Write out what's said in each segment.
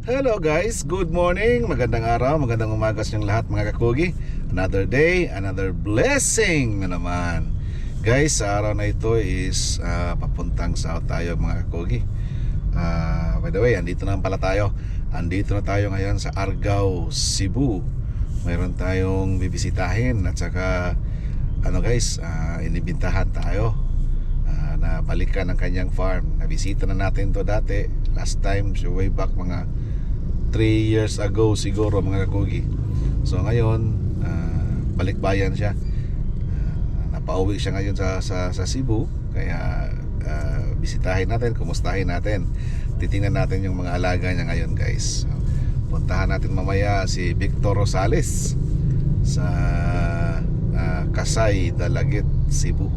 Hello guys, good morning, magandang araw, magandang umaga sa inyong lahat mga kakugi. Another day, another blessing na naman. Guys, sa araw na ito is papuntang south tayo mga kakugi. By the way, andito na pala tayo. Andito na tayo ngayon sa Argao, Cebu. Mayroon tayong bibisitahin at saka inibintahan tayo na balikan ang kanyang farm. Nabisita na natin to dati. Last time, way back mga 3 years ago siguro mga kakugi. So ngayon balikbayan siya. Napauwi siya ngayon sa Cebu. Kaya bisitahin natin, kumustahin natin, titingnan natin yung mga alaga niya ngayon guys. So, puntahan natin mamaya si Victor Rosales sa Kasay, Dalagit, Cebu.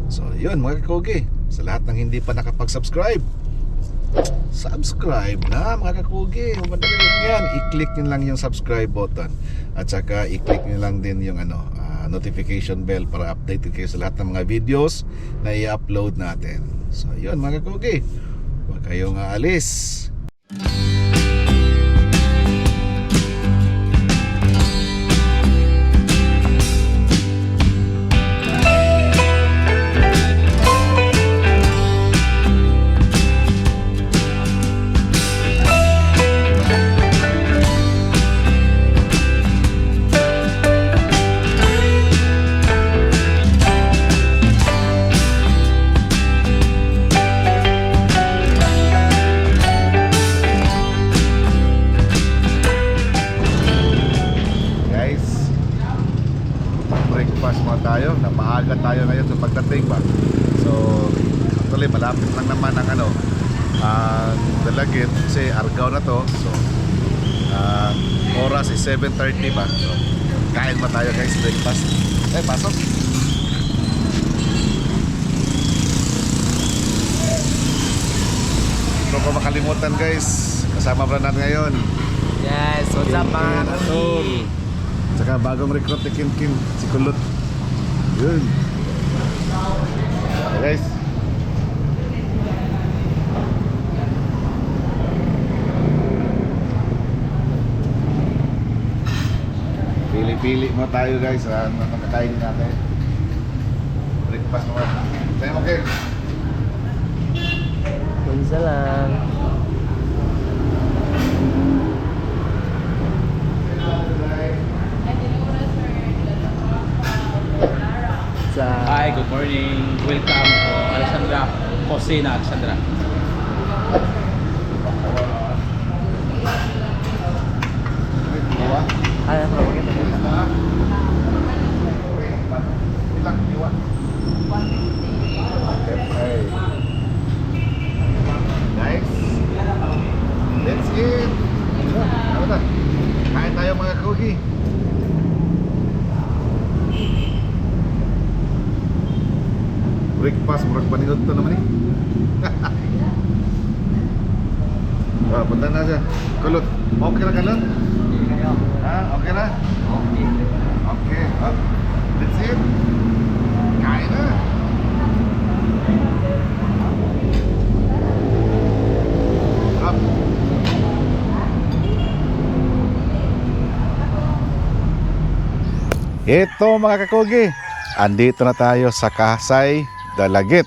So yun mga kakugi, sa lahat ng hindi pa nakapag-subscribe, subscribe na mga kakugi. Madali lang yan, i-click nyo lang yung subscribe button at saka i-click nyo lang din yung notification bell para updated kayo sa lahat ng mga videos na i-upload natin. So yun mga kakugi, huwag kayong aalis. Tayo, napaaga tayo ngayon sa pagdating ba. So actually malapit lang naman ang Dalagit kasi Argao na to. So oras is 7:30 ba. So kain ba tayo guys, breakfast. Pasok. Hindi ko makalimutan guys, kasama pa natin ngayon. Yes, what's up mga kakugi? Saka bagong recruit ni Kim, si Kulot. Yun. Okay guys. Pili-pili mo tayo guys. Ano kakainin natin? Breakfast mo. Sa'yo mo okay? Isa lang. Hi, good morning. Welcome to Alexandra Cocina, Alexandra. Ay, ano ba kita? Okay. Nice. Let's eat. Ano na? Kain tayo mga kakugi. Breakfast, murag paninod to naman punta na siya. Kulot, okay na ka lang? Okay na? Okay. Let's eat. Kain na. Ito mga kakugi, andito na tayo sa Kasay, Dalagit,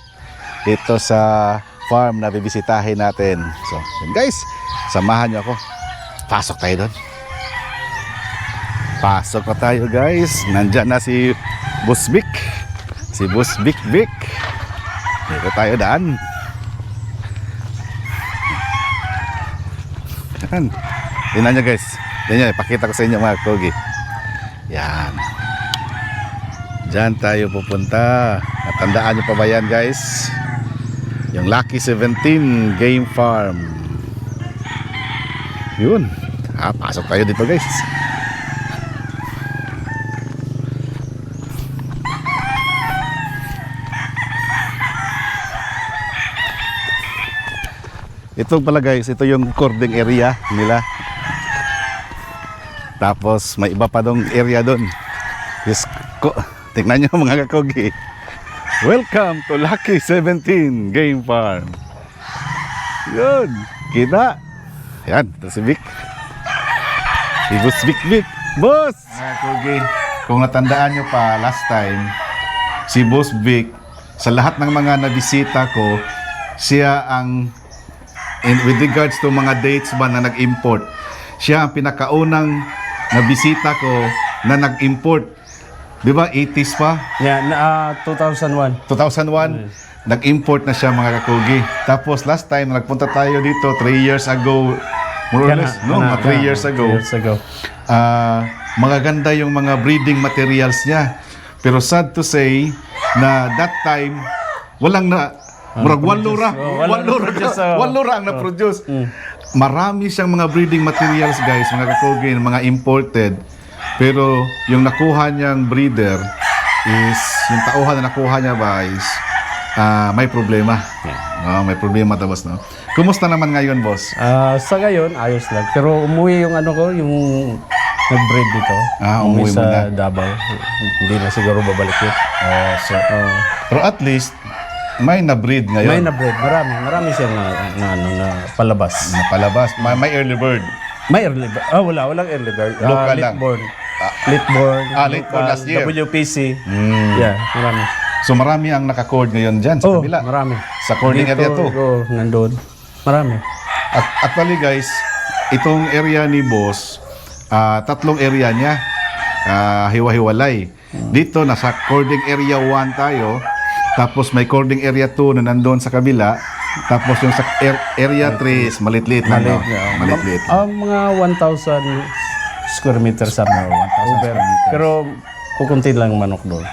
dito sa farm na bibisitahin natin. So yun guys, samahan nyo ako. Pasok tayo doon. Pasok na tayo guys. Nandyan na si Boss Vic. Si Boss Vic. Dito tayo daan. Yan. Tingnan nyo guys. Tingnan nyo, ipakita ko sa inyo mga kogi. Yan. Diyan tayo pupunta. Natandaan nyo pa ba yan guys? Yung Lucky 17 Game Farm. Yun. Pasok tayo dito guys. Ito pala guys, ito yung recording area nila. Tapos may iba pa dong area doon. Yes, tingnan nyo mga kakogi. Welcome to Lucky 17 Game Farm. Yun, kita. Yan, ito si Vic. Si Boss Vic. Boss! Kugi, kung natandaan nyo pa last time, si Boss Vic, sa lahat ng mga nabisita ko, siya ang, with regards to mga dates ba na nag-import, siya ang pinakaunang nabisita ko na nag-import. Di ba, 80s pa? Yeah, 2001. 2001, nag-import na siya mga kakugi. Tapos last time, nagpunta tayo dito 3 years ago, more or less, no? Mga 3 years ago. 3 years ago. Mga ganda yung mga breeding materials niya. Pero sad to say na that time, walang na, murag walura. Walura ang na-produce. Marami siyang mga breeding materials, guys, mga kakugi, mga imported. Pero yung nakuha niyang breeder is, yung tauhan na nakuha niya ba is, may problema. No, may problema tapos, no? Kumusta naman ngayon, boss? Sa ngayon, ayos lang. Pero umuwi yung ano ko, yung nag-breed dito. Umuwi mo sa na. Davao. Hindi na siguro babalik yun. Pero at least, may na-breed ngayon. May na-breed. Marami siyang na palabas. Napalabas. May early bird. May early bird. Walang early bird. Local late lang. born. Late born. Late born last year. WPC. Yeah, marami. So marami ang naka-cord ngayon dyan sa kabila. Marami. Sa cording area to. Nandun. Marami. At actually guys, itong area ni boss, 3 area niya, hiwa-hiwalay. Dito, nasa cording area 1 tayo, tapos may cording area 2 na nandun sa kabila, tapos yung sa area 3 is maliit-liit na, no? Maliit-liit. Mga 1,000 square meters sa 1,000 square meters. Pero kukunti lang manok doon.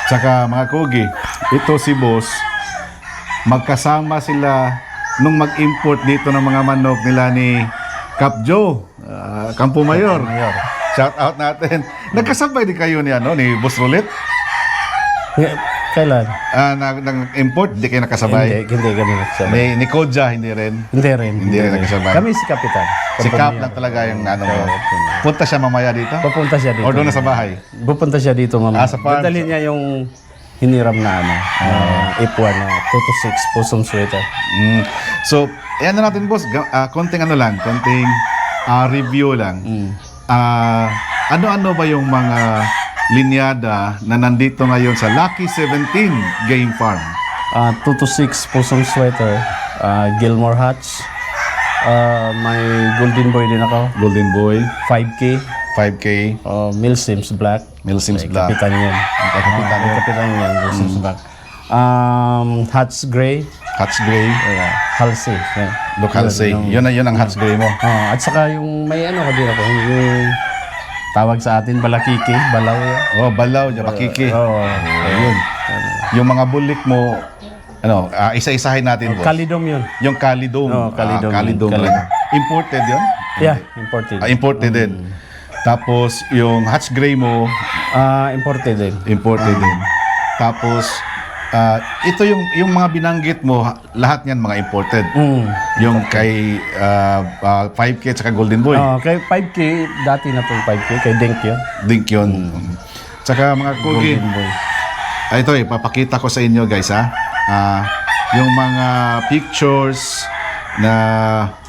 Tsaka mga kugi, ito si boss, magkasama sila nung mag-import dito ng mga manok nila ni Cap Joe, Campo Mayor. Shout out natin. Nagkasabay din kayo ni Boss Roulette? Kailan? Nag-import, di kayo nakasabay? Hindi kami nakasabay. Ni Kodja, hindi rin. Hindi rin. Hindi rin nakasabay. Kami si Kapitan. Si Cap lang talaga yung mo. Punta siya mamaya dito? Pupunta siya dito. O doon na sa bahay? Pupunta siya dito mamaya. Sa farm? Dadalhin niya yung hiniram na ipwan na 2 to 6 pusong sweater. So, ayan na natin boss, konting konting review lang. Ano-ano ba yung mga linyada na nandito ngayon sa Lucky 17 Game Farm? 2 to 6 pusong sweater, Gilmore Hatch, may Golden Boy din ako, Golden Boy, 5K, 5K, Milsims Black, Milsims Black. kapitan yan. Kapitan yan, Milsims Black. Hatch Gray, Hatch Gray, Halsey. Look Halsey. Yun ang Hatch Gray mo. At saka yung may din ako, yung tawag sa atin, balakiki, balaw yan. Balaw, bakiki. Ayun. Yung mga bulik mo, isa-isahin natin boss. Kalidom yun. Yung Calidome. Calidome. Imported yun? Yeah, imported. Imported din. Tapos, yung Hatch Gray mo, Imported din. imported din. Tapos, ito yung mga binanggit mo, lahat niyan mga imported. Yung kay 5K at saka Golden Boy. Kay 5K, dati na itong 5K, kay Dink yun. Dink yun. Tsaka mga kugi, Golden Boy. ito papakita ko sa inyo guys yung mga pictures na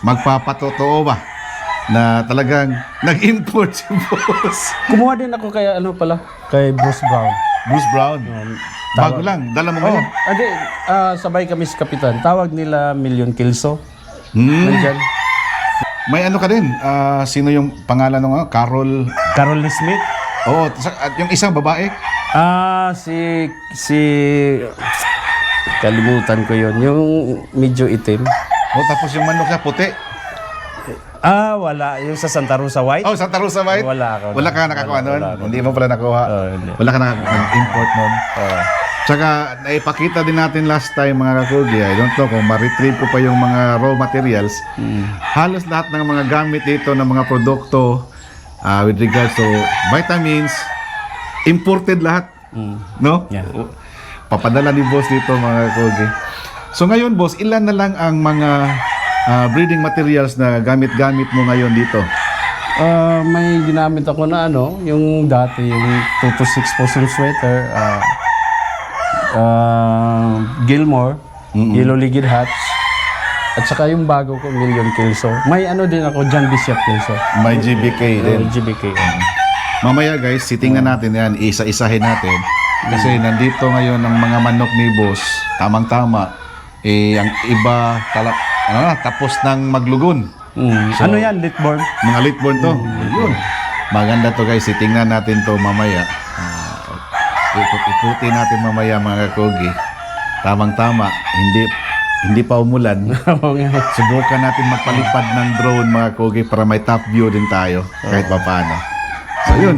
magpapatotoo ba na talagang nag-import si boss. Kumuha din ako kay kay Bruce Brown. Bruce Brown. Bago lang, dala mo ngayon. Sabay kami sa Kapitan. Tawag nila Million Kilso. Nandyan. May ka din. Sino yung pangalan ng Carol Smith. Oo, at yung isang babae. Si kalimutan ko yun. Yung medyo itim. Tapos yung manok niya puti. Wala. Yung sa Santa Rosa White? Santa Rosa White? Wala ako. Wala ka nakakuha nun? Hindi mo pala nakuha? Hindi. Wala ka nag-import nun? Tsaka, naipakita din natin last time mga kakugi. I don't know kung ma-retrieve ko pa yung mga raw materials. Halos lahat ng mga gamit dito ng mga produkto with regards to vitamins, imported lahat. No? Yeah. Papadala ni boss dito mga kakugi. So ngayon boss, ilan na lang ang mga breeding materials na gamit-gamit mo ngayon dito? May ginamit ako na yung dati, yung 2 to 6 pusong sweater, Gilmore, Yellow Legged Hats, At saka yung bago ko, Million Kelso. May ano din ako, John Bishop Kelso. May GBK din. GBK. Mamaya guys, sitingnan natin yan, isa-isahin natin. Kasi nandito ngayon ang mga manok ni boss, tamang-tama. Ang iba, tapos nang maglugon. So, ano yan, Litborn? Mga late-born to. Yun. Maganda to guys, sitingnan natin to mamaya. Ikot-ikutin natin mamaya mga kakogi. Tamang-tama, hindi pa umulan. Subukan natin magpalipad ng drone mga kogi para may top view din tayo kahit pa paano. So yun.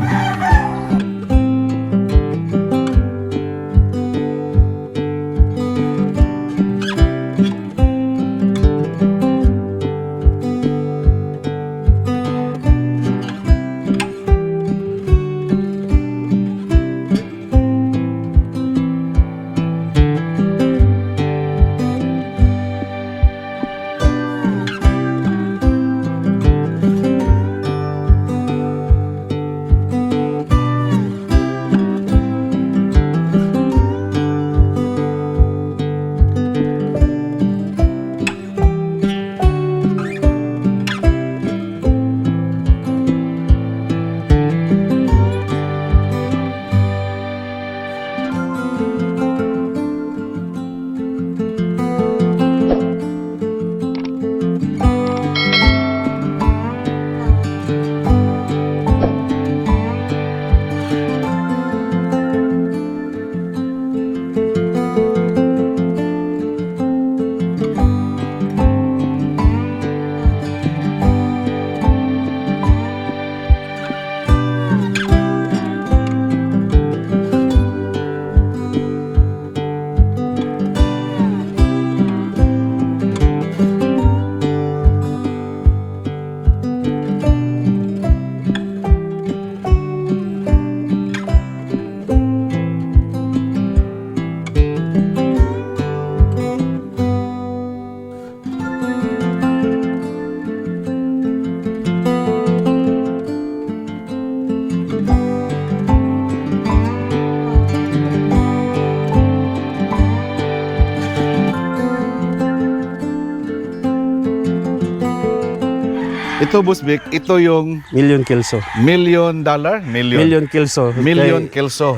Ito Boss Vic, ito yung Million Kelso. $1 million? Million Kelso. Million Kelso.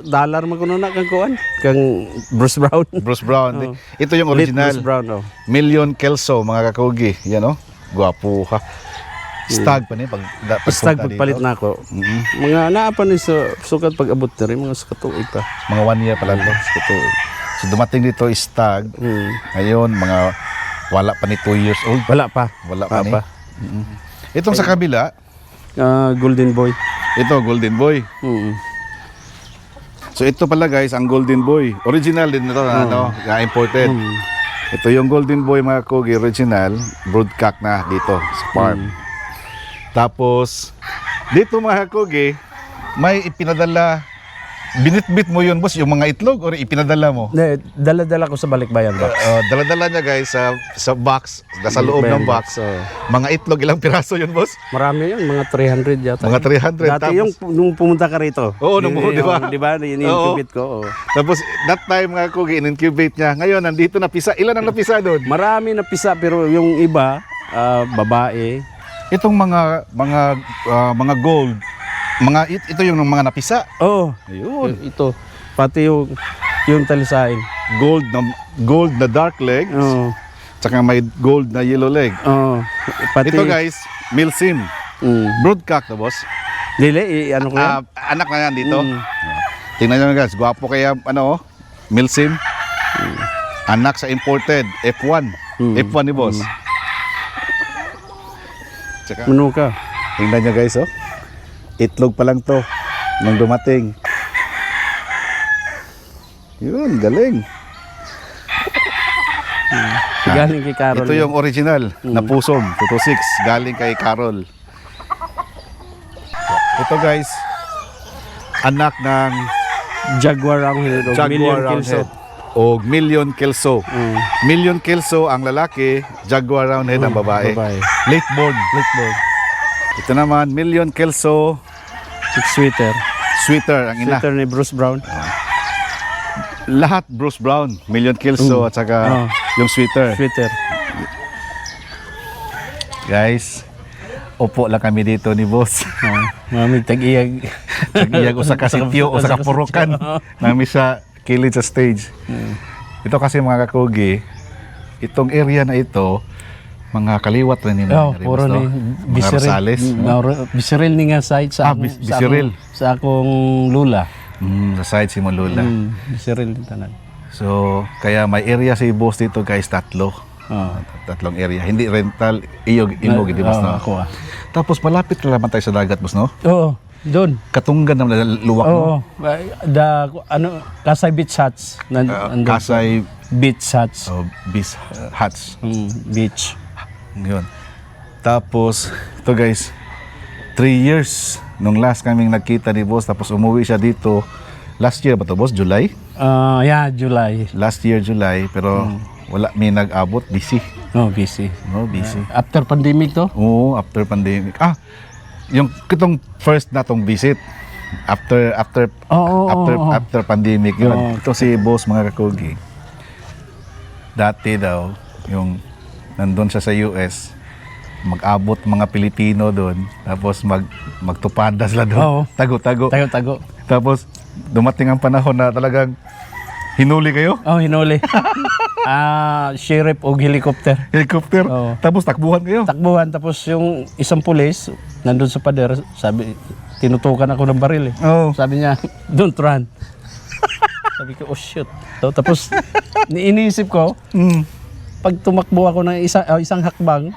Dollar maguno na kang kuan. Kang Bruce Brown. Bruce Brown. Oh. Ito yung Late original. Bruce Brown, oh. $1 million Kelso, mga kakugi. Yan, oh. Gwapo ka. Stag pa niya Stag pagpalit na ako. Mga naapa ni sa sukat pag-abot na rin, mga sakatuig pa. Mga 1 year pala to. Sakatuig. So dumating dito stag. Ngayon, mga wala pa ni 2 years old. Wala pa. Wala pa ni. Itong sa kabila, Golden Boy. ito Golden Boy. So ito pala guys, ang Golden Boy. Original din ito na imported. Ito yung Golden Boy mga kogi, original, broodcock na dito sa farm. Tapos dito mga kogi, may ipinadala. Binitbit mo yun boss, yung mga itlog or ipinadala mo? Dala-dala ko sa balikbayan box. Dala-dala niya guys sa box, sa loob ng box. Mga itlog, ilang piraso yun boss? Marami yun, mga 300 yata. Mga 300. Dati tapos, yung nung pumunta ka rito. Oo, di ba? Di ba? In-incubate ko. Oh. Tapos that time mga kugi, in-incubate niya. Ngayon, nandito na pisa. Ilan ang napisa doon? Marami na pisa pero yung iba, babae. Itong mga gold, ito yung mga napisa. Oh, Ayun. ito. Pati yung talisain. Gold na dark legs. Oh. Tsaka may gold na yellow leg. Oh. Pati Ito guys, Milsim. Broodcock na boss. Dili, ano ko yan? Anak na yan dito. Tingnan nyo guys, gwapo kaya Milsim. Anak sa imported, F1. F1 ni boss. Tsaka, Mano ka? tingnan nyo guys, oh. Itlog pa lang to nung dumating. Yun, galing. Galing kay Carol. Ito yung original na pusom, 226, galing kay Carol. Ito guys, anak ng Jaguar Roundhead. Jaguar Roundhead o Million Kelso. Million Kelso ang lalaki, Jaguar Roundhead ang babae. Late born. Ito naman, Million Kelso Sweater. Sweater ang ina. Sweater ni Bruce Brown. Lahat Bruce Brown, Million Kelso at saka Yung sweater. Sweater. Guys, upo lang kami dito ni boss. Mami, tag-iyag. Nag-iyag usa ka sityo, usa ka purukan. Nami sa kilid sa stage. Ito kasi mga kakugi, itong area na ito, mga kaliwat rin nila. Oh, puro ni Mga Rosales. Bisiril ni nga side sa Bisiril. sa akong lula. Sa side si Molula. Bisiril din tanan. So, kaya may area si boss dito guys, tatlo. Tatlong area. Hindi rental, iyog, imog, di boss, no? Ako Tapos malapit na naman tayo sa dagat, boss, no? Oo, doon. Katunggan naman, luwak, no? Oo. Kasay Beach Huts. Nandun. Kasay Beach Huts. Beach Huts. Beach. Yun. Tapos, ito guys, 3 years nung last kaming nagkita ni boss, tapos umuwi siya dito. Last year ba to, boss? July? Yeah, July. Last year, July, pero wala may nag-abot, busy. Busy. No, busy. After pandemic to? Oo, after pandemic. Yung kitong first na tong visit. After pandemic yun. Ito si boss mga kakugi. Dati daw, yung nandun siya sa US, mag-abot mga Pilipino doon, tapos magtupada sila doon. Tago-tago. Tago-tago. Tapos dumating ang panahon na talagang hinuli kayo? Hinuli. Sheriff o helicopter. Helicopter? Oo. Tapos takbuhan kayo? Takbuhan. Tapos yung isang pulis, nandun sa pader, sabi, tinutukan ako ng baril eh. Oo. Sabi niya, don't run. Sabi ko, oh shoot. So, tapos, iniisip ko, pag tumakbo ako ng isang hakbang,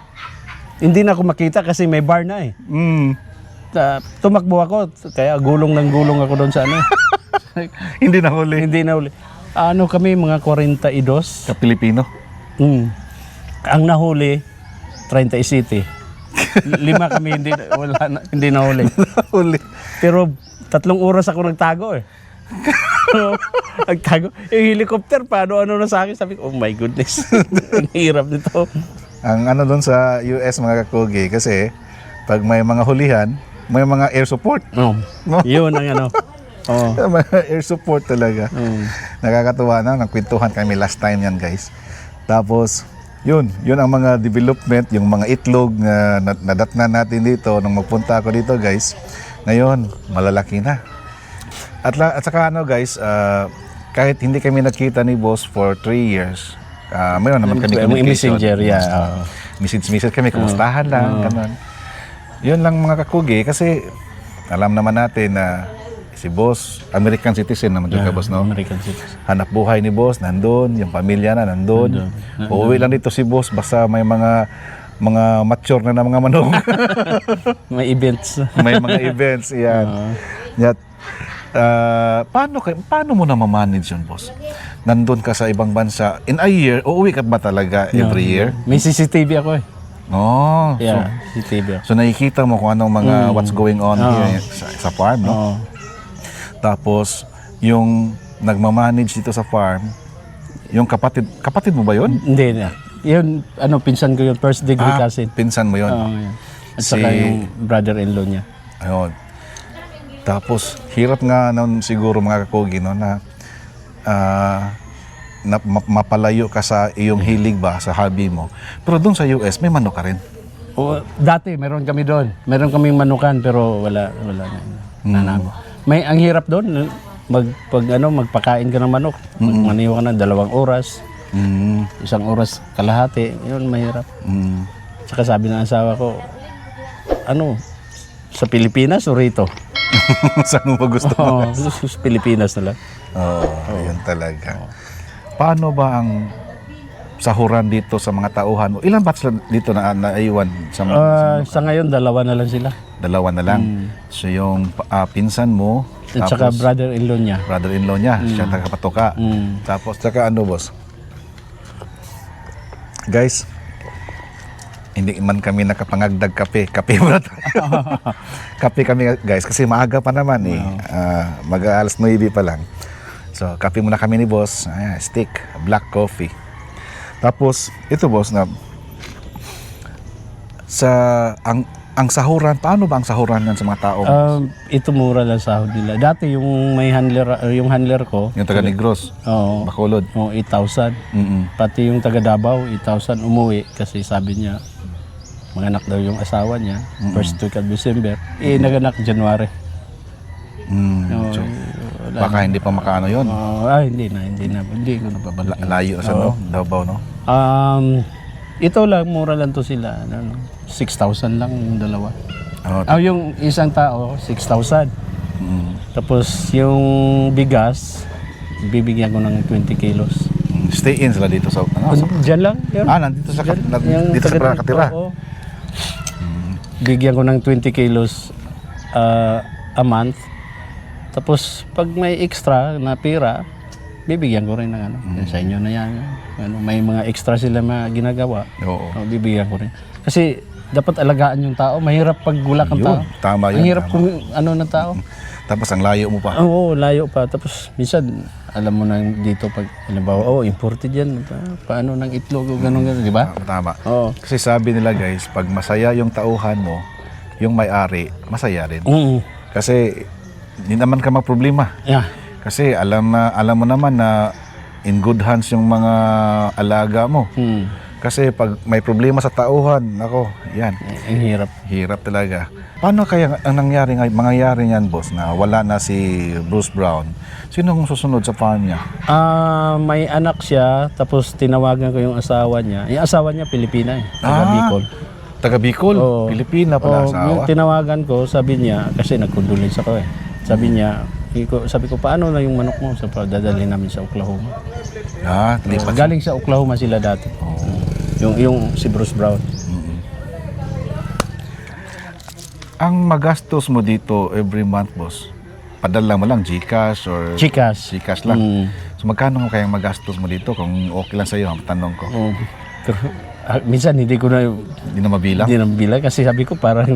hindi na ako makita kasi may bar na eh. Tumakbo ako, kaya gulong ako doon sa ano. Hindi na huli. Hindi na huli. Ano kami, mga 42. Sa Pilipino? Ang nahuli, 37. 5 kami, hindi nahuli. Huli. Pero 3 oras ako nagtago eh. Nagtago. Yung helicopter, ano na sa akin, sabi ko, oh my goodness. Ang hirap nito. Ang ano doon sa US mga kakugi, kasi pag may mga hulihan, may mga air support. No. Yun ang ano. May air support talaga. Nakakatuwa na, nagkwentuhan kami last time yan guys. Tapos, yun ang mga development, yung mga itlog na nadatnan natin dito nung magpunta ako dito guys. Ngayon, malalaki na. At saka ano guys, kahit hindi kami nakita ni boss for 3 years, mayroon naman kami communication. Messenger, yeah. Message kami, kumustahan lang, ganun. Yun lang mga kakugi, kasi alam naman natin na si boss, American citizen naman ka boss, no? American citizen. Hanap buhay ni boss, nandun. Yung pamilya na, nandun. Uuwi lang dito si boss, basta may mga mature na mga manok. May events. May mga events, yan. Yat, paano mo na ma-manage yun, boss? Nandun ka sa ibang bansa. In a year, uuwi ka ba talaga every year? May CCTV ako eh. Oh, Yeah, CCTV. so nakikita mo kung anong mga what's going on here sa farm, no? Tapos, yung nagmamanage dito sa farm, yung kapatid mo ba yun? Hindi na. Yun, pinsan ko yun, first degree cousin. Pinsan mo yun. Yeah. At saka yung brother-in-law niya. Ayun. Tapos, hirap nga nun siguro mga kakugi, no, na mapalayo ka sa iyong hilig ba, sa hobby mo. Pero doon sa US, may manok ka rin. Dati, meron kami doon. Meron kaming manukan, pero wala na. Ang hirap doon, magpakain ka ng manok. Magmaniho ka ng 2 oras. 1 oras kalahati. Yun, mahirap. Saka sabi ng asawa ko, sa Pilipinas o rito? Saan mo ba gusto mo? Sa Pilipinas na lang. Yun talaga. Paano ba ang sahuran dito sa mga tauhan mo? Ilan batch dito na naiwan? Sa ngayon, 2 na lang sila. 2 na lang. So yung pinsan mo, At saka brother-in-law niya. Brother-in-law niya, siya tagapatoka. Tapos, saka boss? Guys, hindi man kami nakapangagdag kape. Kape muna tayo. Kape kami guys, kasi maaga pa naman eh. Mag-alas 9 pa lang. So, kape muna kami ni boss. Stick, black coffee. Tapos, ito boss na ang sahuran, paano ba ang sahuran yan sa mga tao? Ito mura lang sahod nila. Dati yung may handler, yung handler ko, Yung taga Negros, oo, Bacolod. 8,000. Pati yung taga Davao, 8,000 umuwi kasi sabi niya, manganak daw yung asawa niya, first week of December. Naganak January. So, baka hindi pa makaano yun. Hindi ko napabalik. Layo sa no? Davao, no? Ito lang, mura lang to sila. 6,000 lang yung dalawa. Yung isang tao, 6,000. Tapos yung bigas, bibigyan ko ng 20 kilos. Stay in sila dito sa Diyan lang. Yun. nandito sa dito sa nakatira. Oo. Bigyan ko ng 20 kilos a month. Tapos pag may extra na pira, bibigyan ko rin ng ano. Sa inyo na yan. May mga extra sila ginagawa. Oo. Bibigyan ko rin. Kasi dapat alagaan yung tao. Mahirap pag gulak ang tao. Tama yun. Ang hirap kung ano ng tao. Tapos ang layo mo pa. Oo, layo pa. Tapos minsan, alam mo na dito pag, halimbawa, imported yan. Paano ng itlog o gano'n, di ba? Tama. Oo. Kasi sabi nila guys, pag masaya yung tauhan mo, yung may-ari, masaya rin. Kasi hindi naman ka magproblema. Yeah. Kasi alam mo naman na in good hands yung mga alaga mo. Kasi pag may problema sa tauhan, ako, yan. Ang hirap. Hirap talaga. Paano kaya ang mangyayari niyan, boss, na wala na si Bruce Brown? Sino ang susunod sa farm niya? May anak siya, tapos tinawagan ko yung asawa niya. Yung asawa niya, Pilipina eh. Taga Bicol. Taga Bicol? Oo. Pilipina pala asawa? Yung tinawagan ko, sabi niya, kasi nagkondolence ako eh. Sabi niya, sabi ko, paano na yung manok mo? Dadalhin namin sa Oklahoma. Lipat. Galing sa Oklahoma sila dati. Yung si Bruce Brown. Ang magastos mo dito every month, boss, padala mo lang GCash or Gcash lang. So magkano kayang magastos mo dito kung okay lang sa iyo ang tanong ko? Pero minsan hindi ko na mabilang. Hindi na mabilang kasi sabi ko parang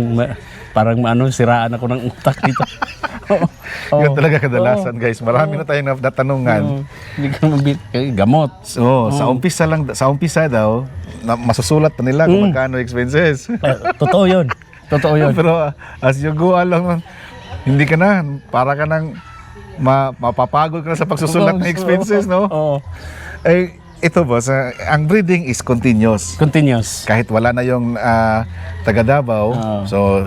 siraan ako ng utak dito. Yun talaga kadalasan, guys. Marami na tayong natanungan. Hindi ko mabilang. Gamot. So, sa umpisa daw, masusulat pa nila kung magkano expenses. Totoo yun. Pero as you go along, hindi ka na, para ka nang mapapagod ka na sa pagsusulat ng expenses, no? Oo. Ito boss, ang breeding is continuous. Kahit wala na yung taga Davao, so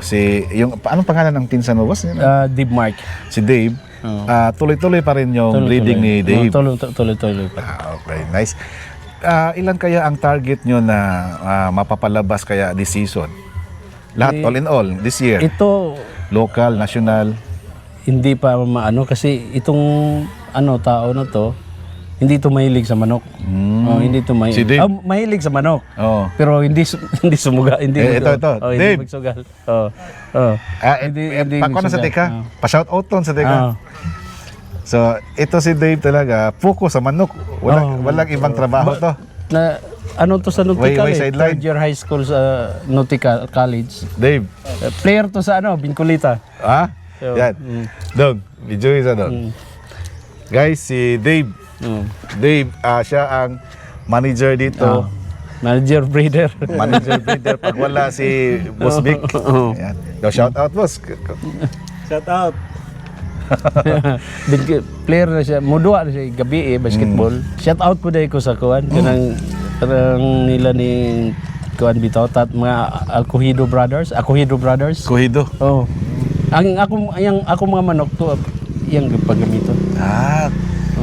anong pangalan ng pinsan mo, boss? Dave Mark. Si Dave, tuloy-tuloy pa rin yung breeding ni Dave. Tuloy-tuloy pa. Okay, nice. Ilan kaya ang target nyo na mapapalabas kaya this season? Lahat, all in all, this year? Ito, Local, national? hindi pa maano kasi itong tao na to, hindi ito mahilig sa manok. Hindi ito mahilig. Si Dave? Mahilig sa manok. Oo. Pero hindi sumuga, hindi ito. hindi Dave. magsugal. Pako na sa teka. Pa-shout out ton sa teka. So, ito si Dave talaga, focus sa manok. Walang ibang trabaho to. To sa Nautical Way sideline. third year high school sa Nautical College. Dave. Player to sa Bincolita. So, Yan. Dog, video isa dog. Guys, si Dave. Dave, siya ang manager dito. Manager breeder. Pag wala si Boss Vic. Yan. Shout out, boss. Shout out. Player na siya. Mudua na siya gabi basketball. Shout out po dahil ko sa kuwan. Kanang nila ni kuwan bitaw mga Alcohido Brothers. Kuhido. Oh. Ang ako mga manok to yang paggamito.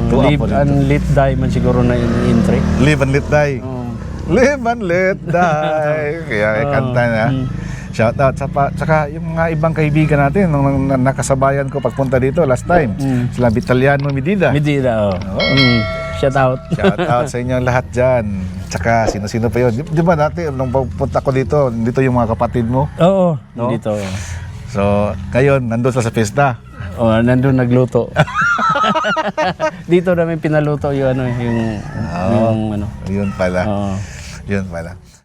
Live and let die man siguro na in-entry. Live and let die. Live and let die. Kaya kanta niya. Shout out. Saka yung mga ibang kaibigan natin nung nakasabayan ko pagpunta dito last time. Sila Vitaliano Medida. Shout out. Shout out sa inyo lahat dyan. Saka sino-sino pa yun. Di ba dati nung pagpunta ko dito yung mga kapatid mo? Oo. No? Dito. So, ngayon, nandun sila sa pista. Nandun nagluto. Dito namin pinaluto yung Yun pala. Oo. Yun pala.